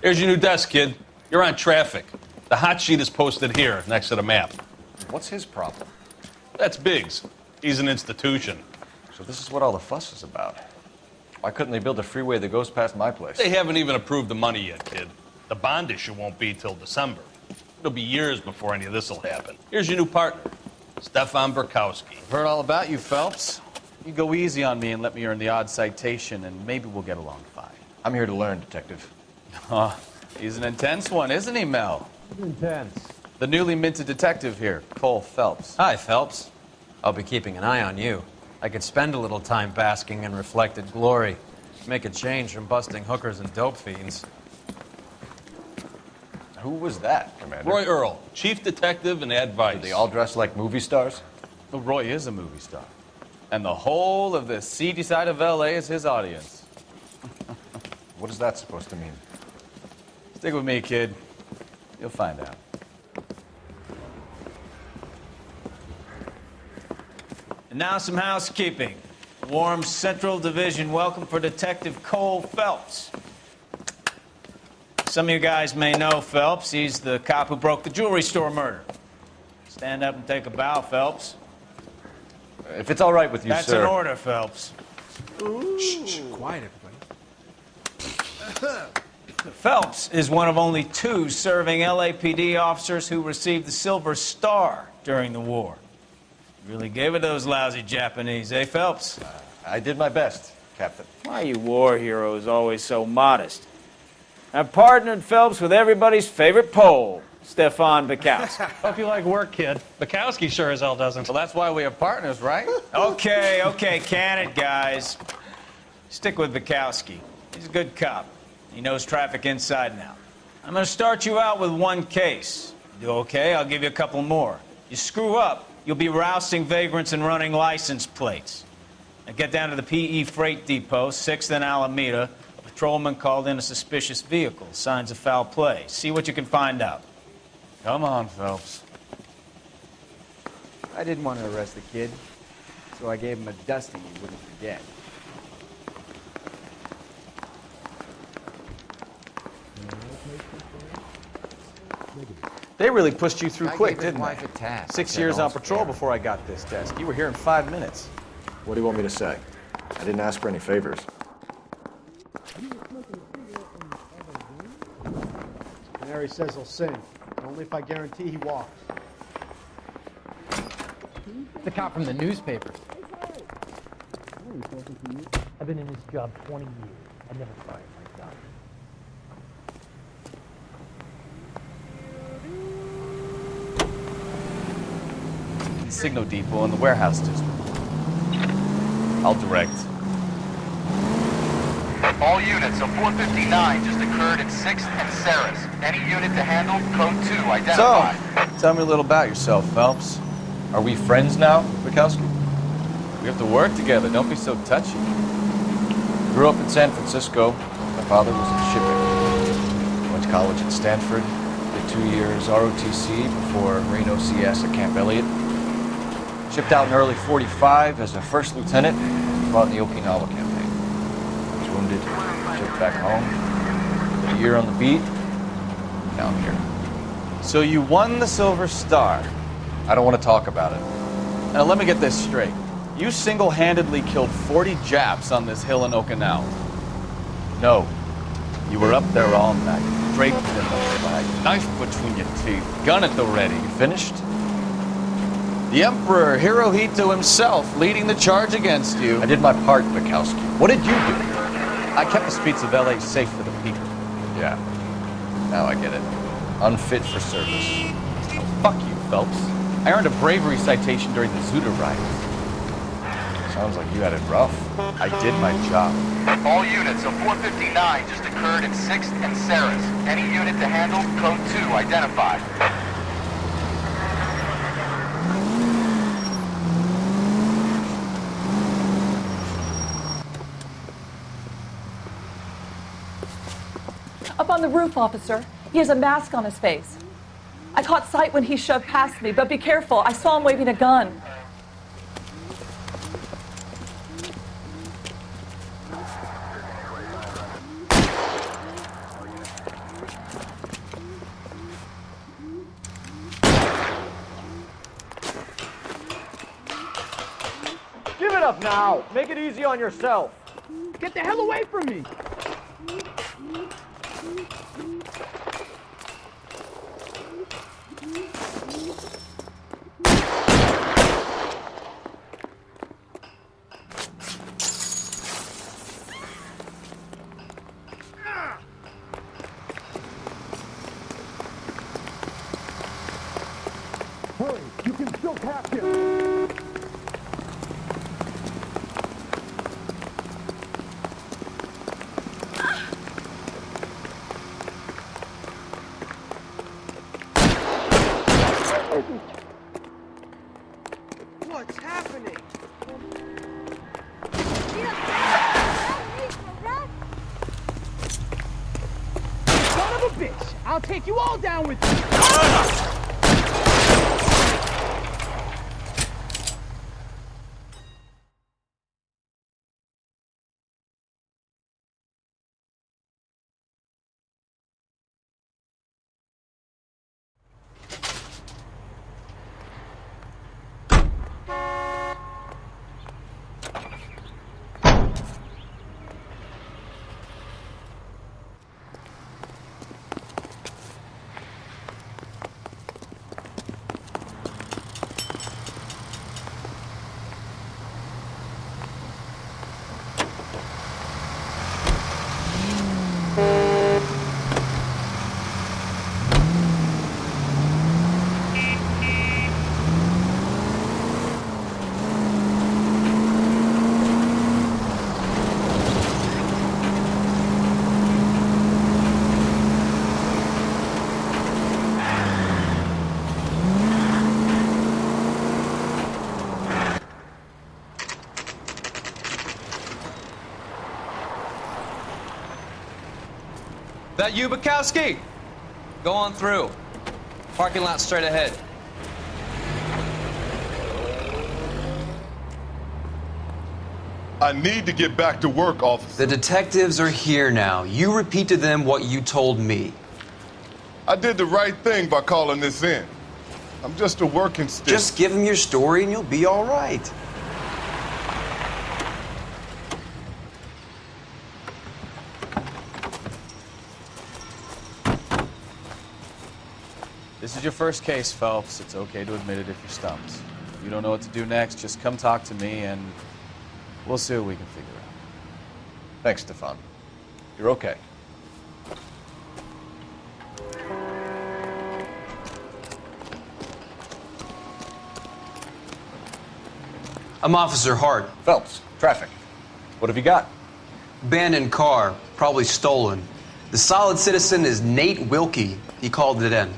Here's your new desk, kid. You're on traffic. The hot sheet is posted here, next to the map. What's his problem? That's Biggs. He's an institution. So this is what all the fuss is about. Why couldn't they build a freeway that goes past my place? They haven't even approved the money yet, kid. The bond issue won't be till December. It'll be years before any of this will happen. Here's your new partner, Stefan Burkowski. I've heard all about you, Phelps. You go easy on me and let me earn the odd citation, and maybe we'll get along fine. I'm here to learn, Detective. He's an intense one, isn't he, Mel? Intense. The newly minted detective here, Cole Phelps. Hi, Phelps. I'll be keeping an eye on you. I could spend a little time basking in reflected glory. Make a change from busting hookers and dope fiends. Who was that, Commander? Roy Earl, chief detective and advice. Do they all dress like movie stars? Well, Roy is a movie star. And the whole of the seedy side of L.A. is his audience. What is that supposed to mean? Stick with me, kid. You'll find out. And now some housekeeping. Warm Central Division welcome for Detective Cole Phelps. Some of you guys may know Phelps. He's the cop who broke the jewelry store murder. Stand up and take a bow, Phelps. If it's all right with you, That's sir. an order, Phelps. Shh, quiet, everybody. Phelps is one of only 2 serving LAPD officers who received the Silver Star during the war. Really gave it those lousy Japanese, eh, Phelps? I did my best, Captain. Why are you war heroes always so modest? I've partnered Phelps with everybody's favorite Pole, Stefan Bukowski. Hope you like work, kid. Bukowski sure as hell doesn't. Well, that's why we have partners, right? Okay, can it, guys. Stick with Bukowski. He's a good cop. He knows traffic inside and out. I'm going to start you out with 1 case. You do okay, I'll give you a couple more. You screw up, you'll be rousting vagrants and running license plates. Now get down to the PE Freight Depot, 6th and Alameda. A patrolman called in a suspicious vehicle. Signs of foul play. See what you can find out. Come on, Phelps. I didn't want to arrest the kid, so I gave him a dusting he wouldn't forget. They really pushed you through quick, gave his didn't wife they? a task. 6 I said, years "Don't on patrol spare." before I got this desk. You were here in 5 minutes. What do you want me to say? I didn't ask for any favors. Canary says he'll sing. Only if I guarantee he walks. The cop from the newspapers. I've been in this job 20 years. I never fired my gun. The Signal Depot in the warehouse district. I'll direct. All units, a 459 just occurred at 6th and Sarah's. Any unit to handle, code 2, identified. So, tell me a little about yourself, Phelps. Are we friends now, Bukowski? We have to work together. Don't be so touchy. Grew up in San Francisco. My father was in shipping. Went to college at Stanford. Did 2 years ROTC before Reno CS at Camp Elliott. Shipped out in early 45 as a first lieutenant. Fought in the Okinawa campaign. Was wounded. Shipped back home. Did a year on the beat. Now I'm here. So you won the Silver Star. I don't want to talk about it. Now let me get this straight. You single-handedly killed 40 Japs on this hill in Okinawa. No. You were up there all night, draped in the flag, knife between your teeth, gun at the ready. You finished? The Emperor Hirohito himself leading the charge against you. I did my part, Bukowski. What did you do? I kept the streets of LA safe for the people. Yeah. Now I get it. Unfit for service. Oh, fuck you, Phelps. I earned a bravery citation during the Zuda riots. Sounds like you had it rough. I did my job. All units, a 459 just occurred at 6th and Sarah's. Any unit to handle, code 2, identified. Up on the roof, officer. He has a mask on his face. I caught sight when he shoved past me, but be careful. I saw him waving a gun. enough now. Make it easy on yourself. Get the hell away from me! Hurry, you can still catch him! What's happening? Son of a bitch! I'll take you all down with me! That you, Bukowski? Go on through. Parking lot straight ahead. I need to get back to work, officer. The detectives are here now. You repeat to them what you told me. I did the right thing by calling this in. I'm just a working stick. Just give them your story and you'll be all right. This is your first case, Phelps. It's okay to admit it if you're stumped. If you don't know what to do next, just come talk to me and we'll see what we can figure out. Thanks, Stefan. You're okay. I'm Officer Hart. Phelps, traffic. What have you got? Abandoned car, probably stolen. The solid citizen is Nate Wilkie. He called it in.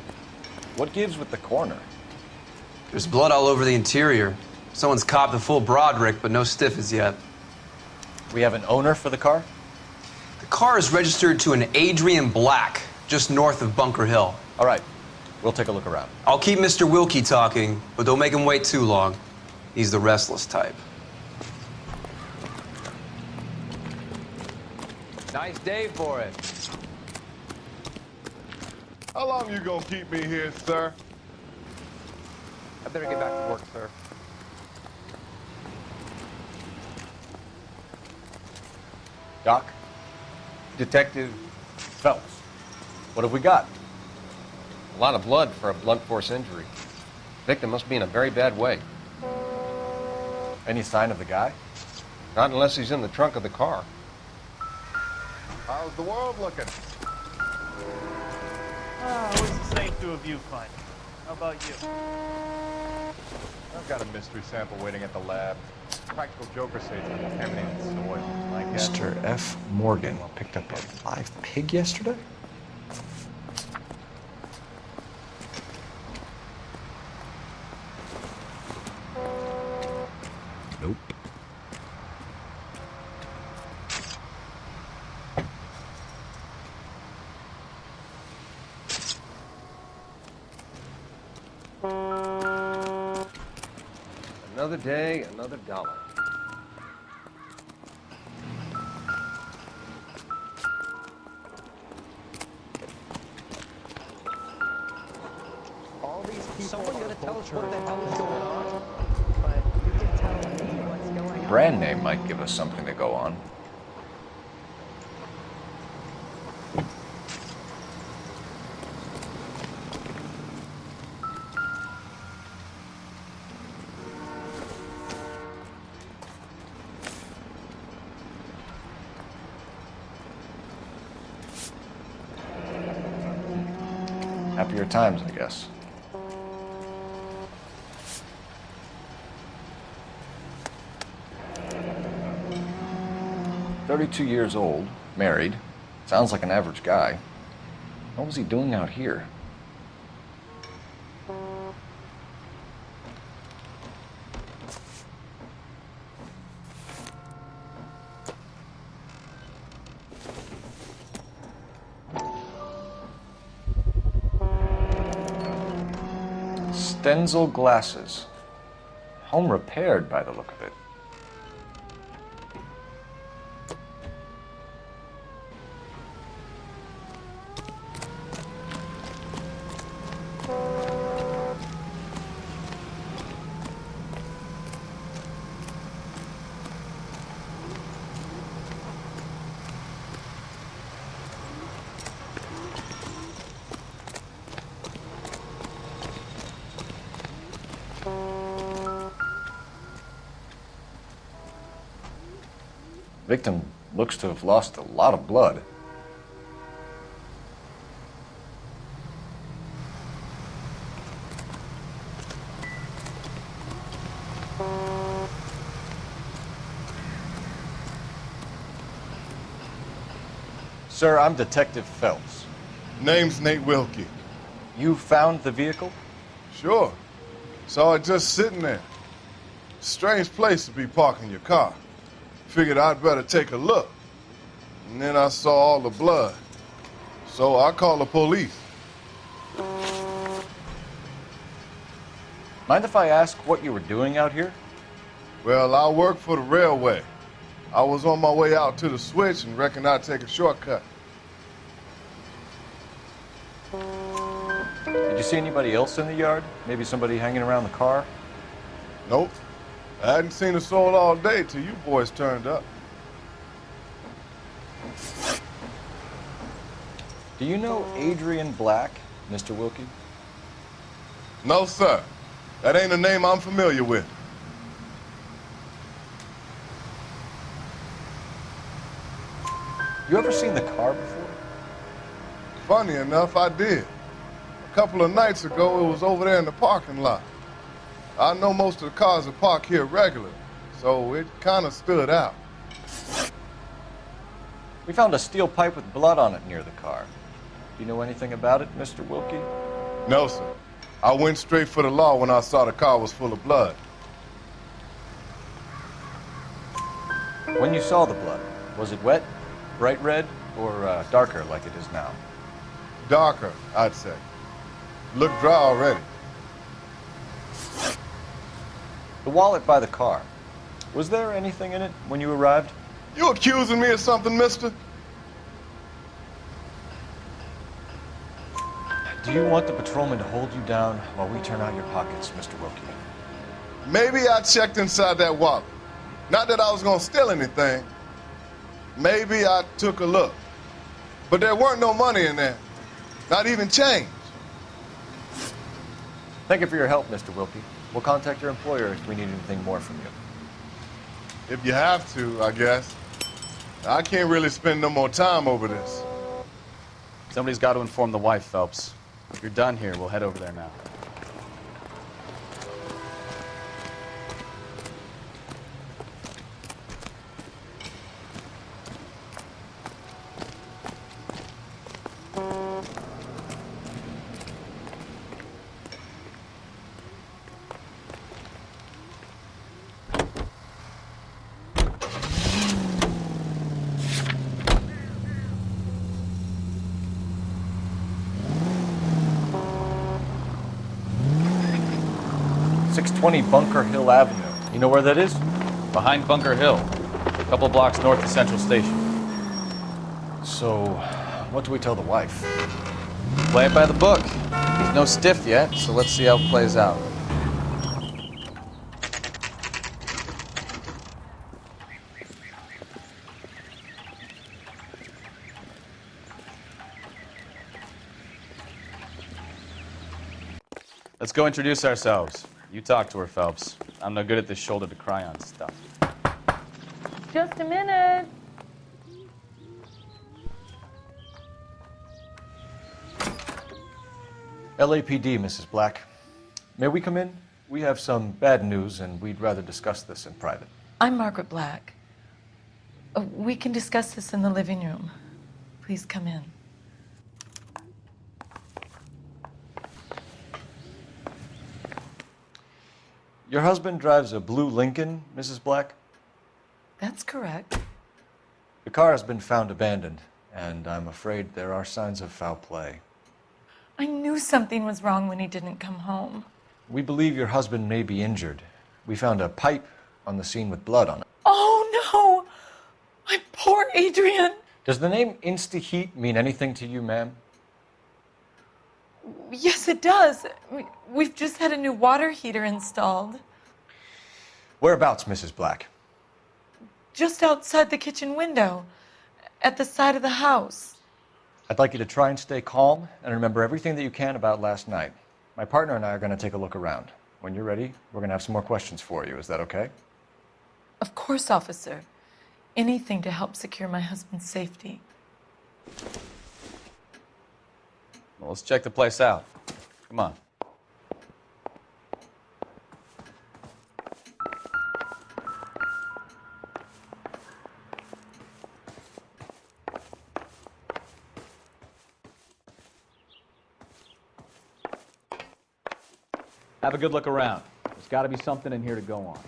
What gives with the corner? There's blood all over the interior. Someone's copped a full Broderick, but no stiff as yet. We have an owner for the car? The car is registered to an Adrian Black, just north of Bunker Hill. All right, we'll take a look around. I'll keep Mr. Wilkie talking, but don't make him wait too long. He's the restless type. Nice day for it. How long you gonna keep me here, sir? I better get back to work, sir. Doc? Detective Phelps. What have we got? A lot of blood for a blunt force injury. Victim must be in a very bad way. Any sign of the guy? Not unless he's in the trunk of the car. How's the world looking? What's the same two of you find? How about you? I've got a mystery sample waiting at the lab. Practical Joker says it's contaminated soil. I guess. Mr. F. Morgan picked up a live pig yesterday? Nope. Another day, another dollar. All these people Someone are gonna tell us vultures. what the hell is going on? But you can tell me what's going brand name might give us something to go on. Happier times, I guess. "32 years old, married, sounds like an average guy. What was he doing out here?" Stenzel glasses. Home repaired by the look of it. Victim looks to have lost a lot of blood. Sir, I'm Detective Phelps. Name's Nate Wilkie. You found the vehicle? Sure. Saw it just sitting there. Strange place to be parking your car. Figured I'd better take a look. And then I saw all the blood. So I called the police. Mind if I ask what you were doing out here? Well, I work for the railway. I was on my way out to the switch and reckoned I'd take a shortcut. Did you see anybody else in the yard? Maybe somebody hanging around the car? Nope. I hadn't seen a soul all day till you boys turned up. Do you know Adrian Black, Mr. Wilkie? No, sir. That ain't a name I'm familiar with. You ever seen the car before? Funny enough, I did. A couple of nights ago, it was over there in the parking lot. I know most of the cars are parked here regularly, so it kind of stood out. We found a steel pipe with blood on it near the car. Do you know anything about it, Mr. Wilkie? No, sir. I went straight for the law when I saw the car was full of blood. When you saw the blood, was it wet, bright red, or darker like it is now? Darker, I'd say. Looked dry already. The wallet by the car. Was there anything in it when you arrived? You accusing me of something, mister? Do you want the patrolman to hold you down while we turn out your pockets, Mr. Wilkie? Maybe I checked inside that wallet. Not that I was gonna steal anything. Maybe I took a look. But there weren't no money in there. Not even change. Thank you for your help, Mr. Wilkie. We'll contact your employer if we need anything more from you. If you have to, I guess. I can't really spend no more time over this. Somebody's got to inform the wife, Phelps. If you're done here, we'll head over there now. Bunker Hill Avenue. You know where that is? Behind Bunker Hill, a couple blocks north of Central Station. So, what do we tell the wife? Play it by the book. He's no stiff yet, so let's see how it plays out. Let's go introduce ourselves. You talk to her, Phelps. I'm no good at this shoulder to cry on stuff. Just a minute. LAPD, Mrs. Black. May we come in? We have some bad news, and we'd rather discuss this in private. I'm Margaret Black. We can discuss this in the living room. Please come in. Your husband drives a blue Lincoln, Mrs. Black? That's correct. The car has been found abandoned, and I'm afraid there are signs of foul play. I knew something was wrong when he didn't come home. We believe your husband may be injured. We found a pipe on the scene with blood on it. Oh, no! My poor Adrian! Does the name Insta-Heat mean anything to you, ma'am? Yes, it does. We've just had a new water heater installed. Whereabouts, Mrs. Black? Just outside the kitchen window, at the side of the house. I'd like you to try and stay calm and remember everything that you can about last night. My partner and I are going to take a look around. When you're ready, we're going to have some more questions for you. Is that okay? Of course, officer. Anything to help secure my husband's safety. Well, let's check the place out. Come on. Have a good look around. There's got to be something in here to go on.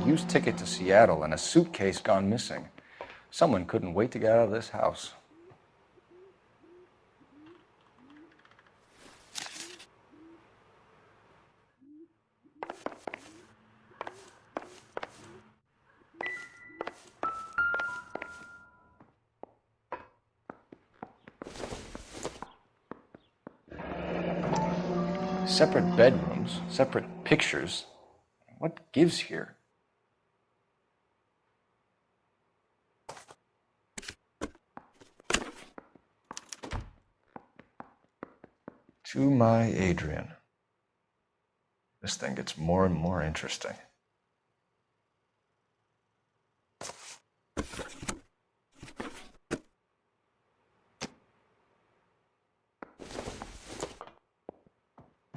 Used ticket to Seattle and a suitcase gone missing. Someone couldn't wait to get out of this house. Separate bedrooms, separate pictures. What gives here? To my Adrian. This thing gets more and more interesting.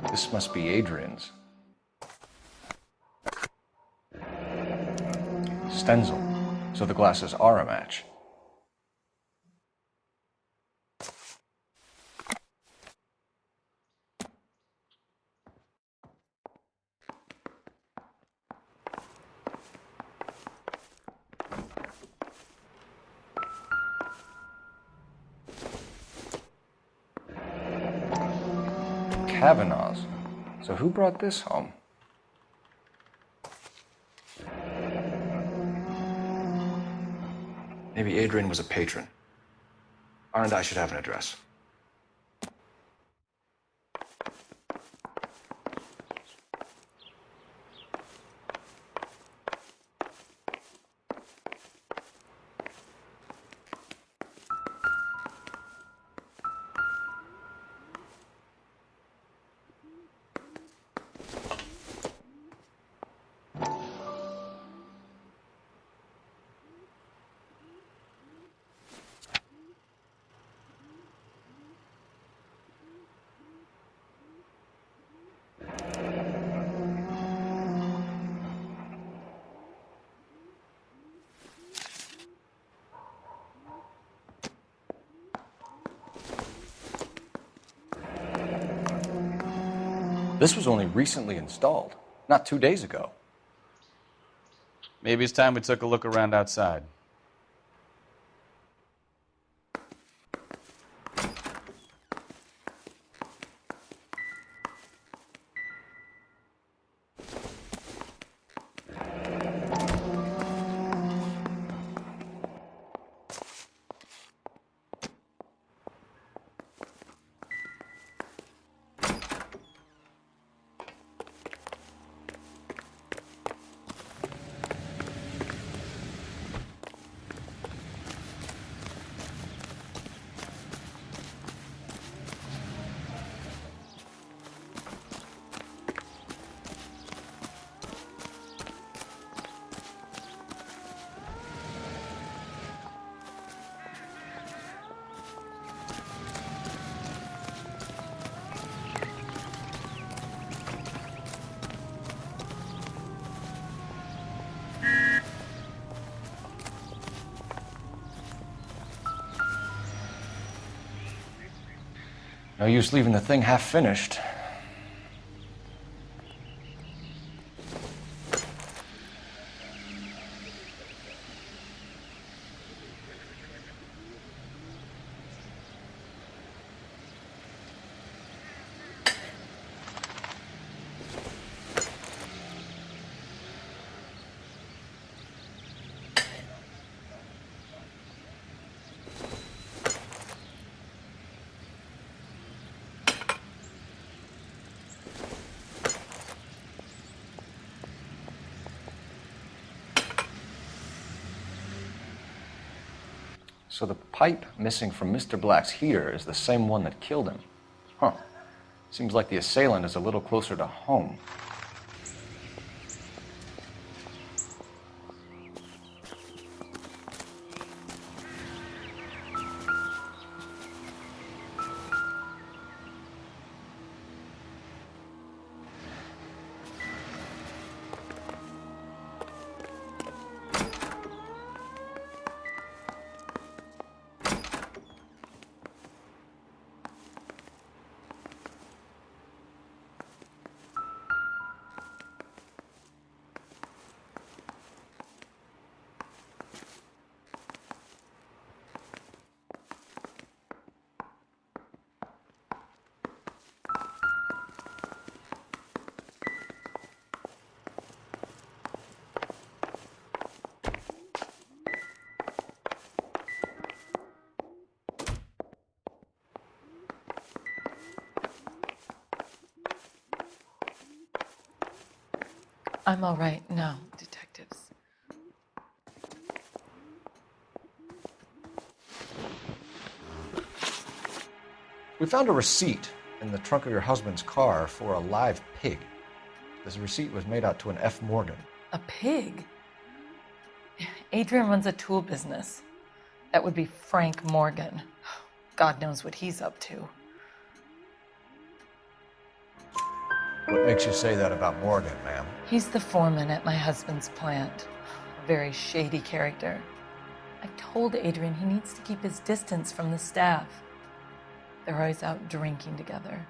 This must be Adrian's. Stencil, so the glasses are a match. Kavanaugh's. So who brought this home? Maybe Adrian was a patron. R&I should have an address. This was only recently installed, not 2 days ago. Maybe it's time we took a look around outside. No use leaving the thing half finished. So the pipe missing from Mr. Black's heater is the same one that killed him. Huh. Seems like the assailant is a little closer to home. I'm all right now, detectives. We found a receipt in the trunk of your husband's car for a live pig. This receipt was made out to an F. Morgan. A pig? Adrian runs a tool business. That would be Frank Morgan. God knows what he's up to. What makes you say that about Morgan, ma'am? He's the foreman at my husband's plant. A very shady character. I've told Adrian he needs to keep his distance from the staff. They're always out drinking together.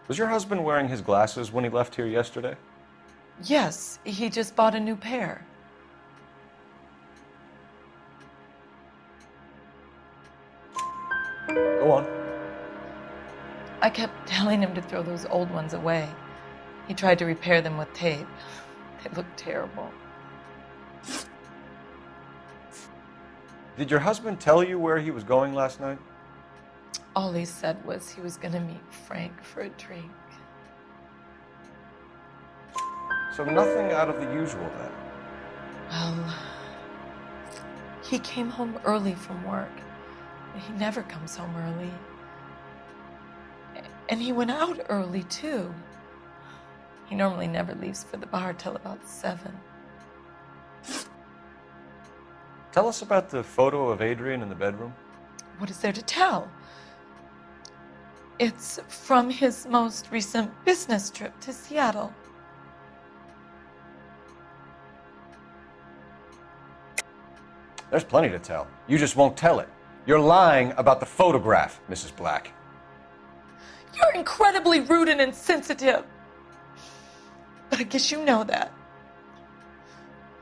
Was your husband wearing his glasses when he left here yesterday? Yes, he just bought a new pair. Go on. I kept telling him to throw those old ones away. He tried to repair them with tape. They looked terrible. Did your husband tell you where he was going last night? All he said was he was going to meet Frank for a drink. So nothing out of the usual then? Well, he came home early from work. He never comes home early. And he went out early, too. He normally never leaves for the bar till about 7. Tell us about the photo of Adrian in the bedroom. What is there to tell? It's from his most recent business trip to Seattle. There's plenty to tell. You just won't tell it. You're lying about the photograph, Mrs. Black. You're incredibly rude and insensitive. But I guess you know that.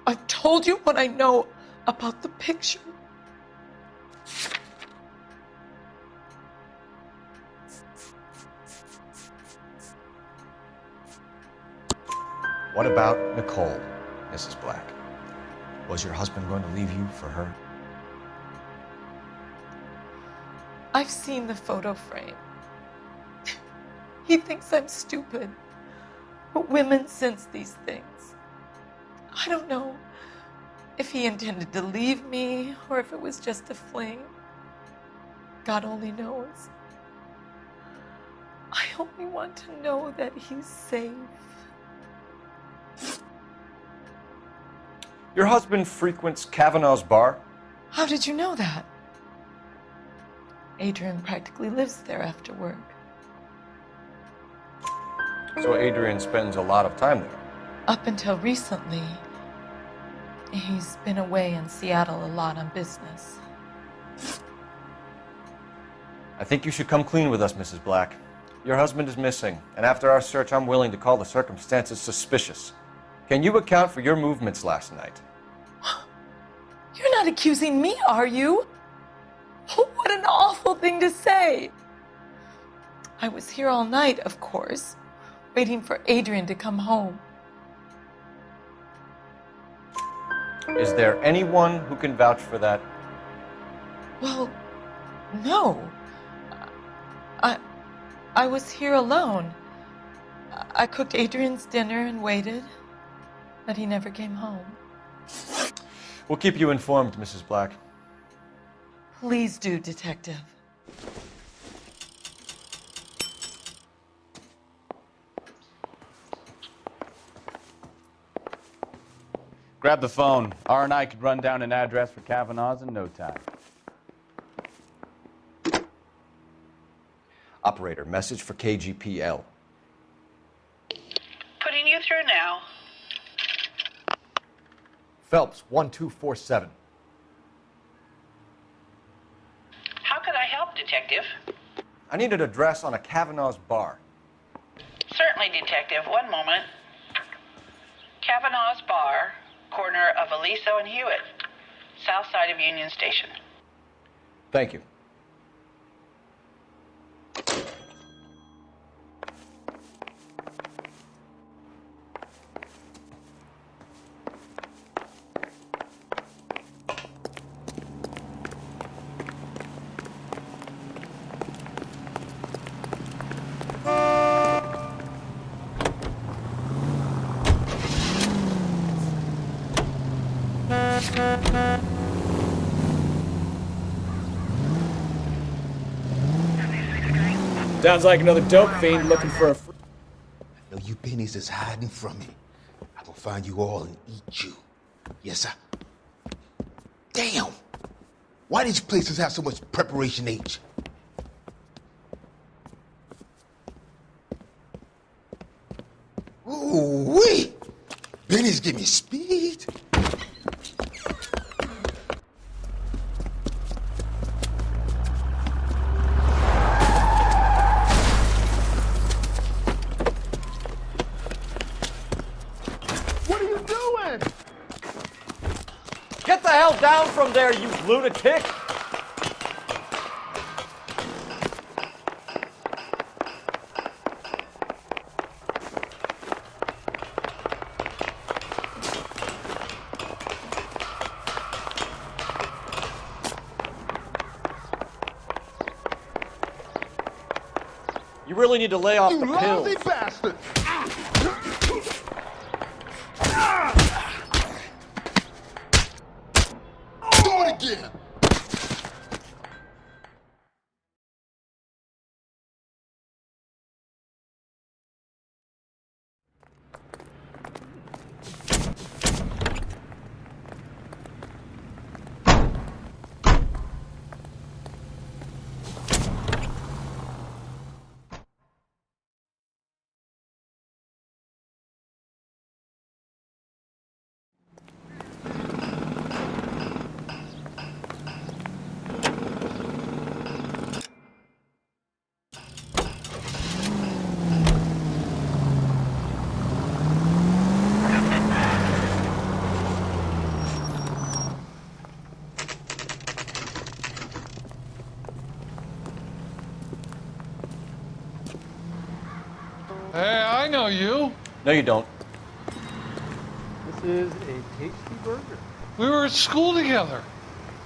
I've told you what I know about the picture. What about Nicole, Mrs. Black? Was your husband going to leave you for her? I've seen the photo frame. He thinks I'm stupid. But women sense these things. I don't know if he intended to leave me or if it was just a fling. God only knows. I only want to know that he's safe. Your husband frequents Kavanaugh's bar? How did you know that? Adrian practically lives there after work. So Adrian spends a lot of time there. Up until recently, he's been away in Seattle a lot on business. I think you should come clean with us, Mrs. Black. Your husband is missing, and after our search, I'm willing to call the circumstances suspicious. Can you account for your movements last night? You're not accusing me, are you? What an awful thing to say. I was here all night, of course, waiting for Adrian to come home. Is there anyone who can vouch for that? Well, no. I was here alone. I cooked Adrian's dinner and waited, but he never came home. We'll keep you informed, Mrs. Black. Please do, Detective. Grab the phone. R&I could run down an address for Kavanaugh's in no time. Operator, message for KGPL. Putting you through now. Phelps, 1247. How could I help, Detective? I need an address on a Kavanaugh's bar. Certainly, Detective. One moment. Kavanaugh's Bar, corner of Aliso and Hewitt, south side of Union Station. Thank you. Sounds like another dope fiend looking for a... I know you pennies is hiding from me. I'm gonna find you all and eat you. Yes, sir. Damn! Why these places have so much preparation H? Ooh-wee! Benny's give me speed. What are you doing? Get the hell down from there, you lunatic! You really need to lay off the You pills. lousy bastard! Do it again! Hey, I know you. No, you don't. This is a tasty burger. We were at school together.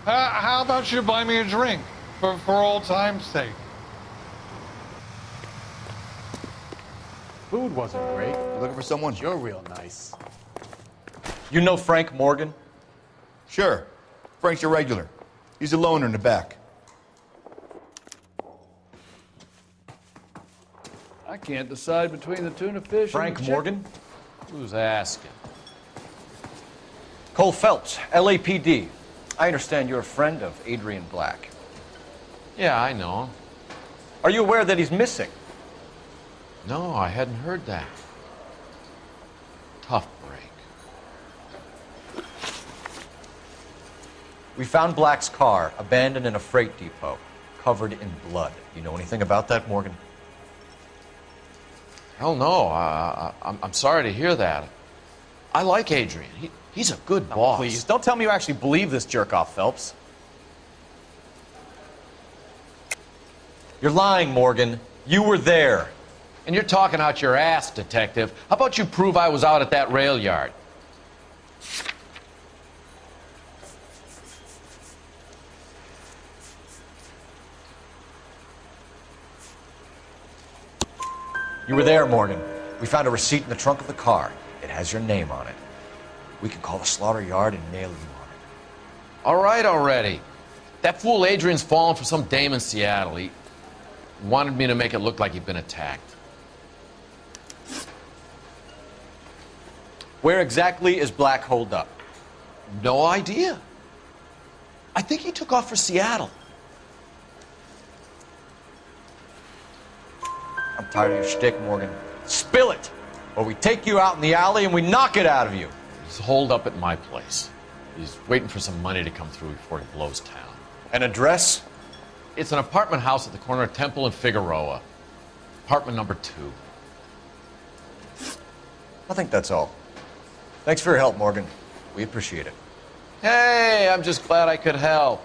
How about you buy me a drink for old time's sake? Food wasn't great. You're looking for someone? You're real nice. You know Frank Morgan? Sure. Frank's your regular. He's a loner in the back. I can't decide between the tuna fish Frank and the Morgan? Who's asking? Cole Phelps, LAPD. I understand you're a friend of Adrian Black. Yeah, I know. Are you aware that he's missing? No, I hadn't heard that. Tough break. We found Black's car abandoned in a freight depot, covered in blood. You know anything about that, Morgan? Hell no. I'm sorry to hear that. I like Adrian. He's a good boss. Please, don't tell me you actually believe this jerk-off, Phelps. You're lying, Morgan. You were there. And you're talking out your ass, detective. How about you prove I was out at that rail yard? You were there, Morgan. We found a receipt in the trunk of the car. It has your name on it. We can call the slaughter yard and nail you on it. All right already. That fool Adrian's fallen for some dame in Seattle. He wanted me to make it look like he'd been attacked. Where exactly is Black holed up? No idea. I think he took off for Seattle. I'm tired of your shtick, Morgan. Spill it, or we take you out in the alley and we knock it out of you. He's holed up at my place. He's waiting for some money to come through before he blows town. An address? It's an apartment house at the corner of Temple and Figueroa. Apartment number 2. I think that's all. Thanks for your help, Morgan. We appreciate it. Hey, I'm just glad I could help.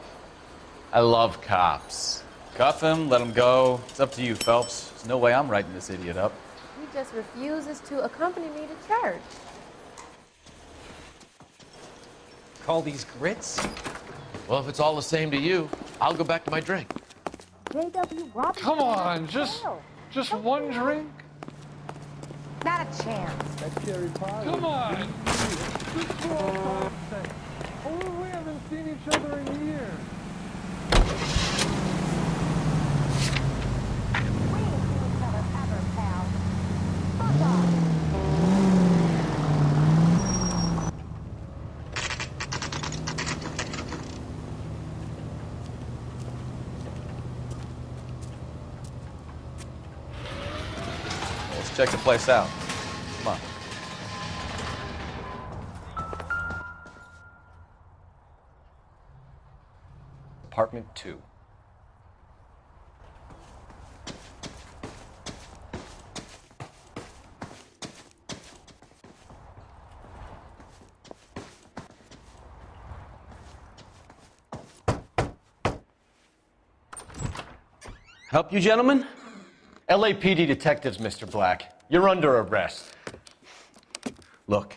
I love cops. Cuff him, let him go. It's up to you, Phelps. There's no way I'm writing this idiot up. He just refuses to accompany me to church. Call these grits? Well, if it's all the same to you, I'll go back to my drink. J.W. Robinson. Come on, just one drink? Not a chance. That cherry pie. Come on. Just for old time's sake. Oh, we haven't seen each other in years. We ain't seen each other ever, pal. Fuck off. Let's check the place out. Come on. Apartment 2. Help you, gentlemen? LAPD detectives, Mr. Black. You're under arrest. Look,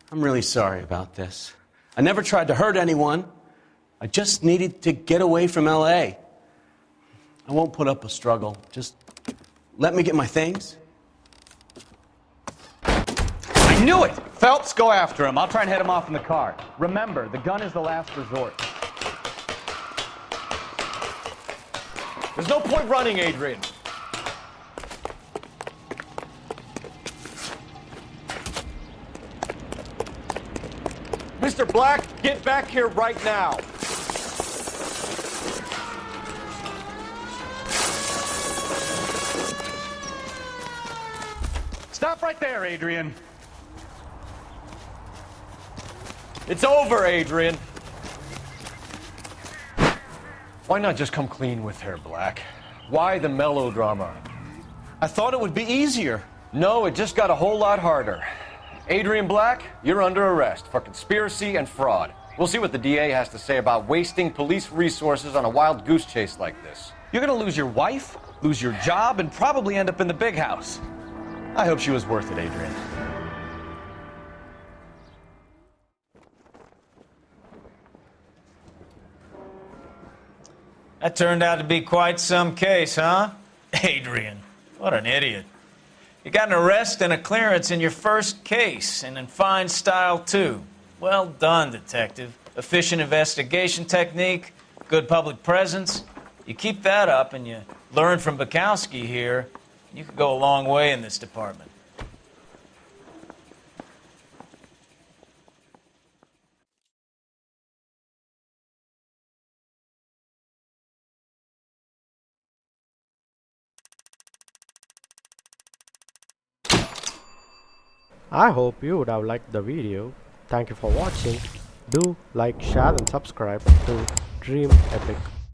I'm really sorry about this. I never tried to hurt anyone. I just needed to get away from L.A. I won't put up a struggle. Just let me get my things. I knew it! Phelps, go after him. I'll try and head him off in the car. Remember, the gun is the last resort. There's no point running, Adrian. Mr. Black, get back here right now. Stop right there, Adrian. It's over, Adrian. Why not just come clean with her, Black? Why the melodrama? I thought it would be easier. No, it just got a whole lot harder. Adrian Black, you're under arrest for conspiracy and fraud. We'll see what the DA has to say about wasting police resources on a wild goose chase like this. You're gonna lose your wife, lose your job, and probably end up in the big house. I hope she was worth it, Adrian. That turned out to be quite some case, huh? Adrian, what an idiot. You got an arrest and a clearance in your first case, and in fine style, too. Well done, detective. Efficient investigation technique, good public presence. You keep that up and you learn from Bukowski here, you could go a long way in this department. I hope you would have liked the video. Thank you for watching. Do like, share and subscribe to DreamEpic.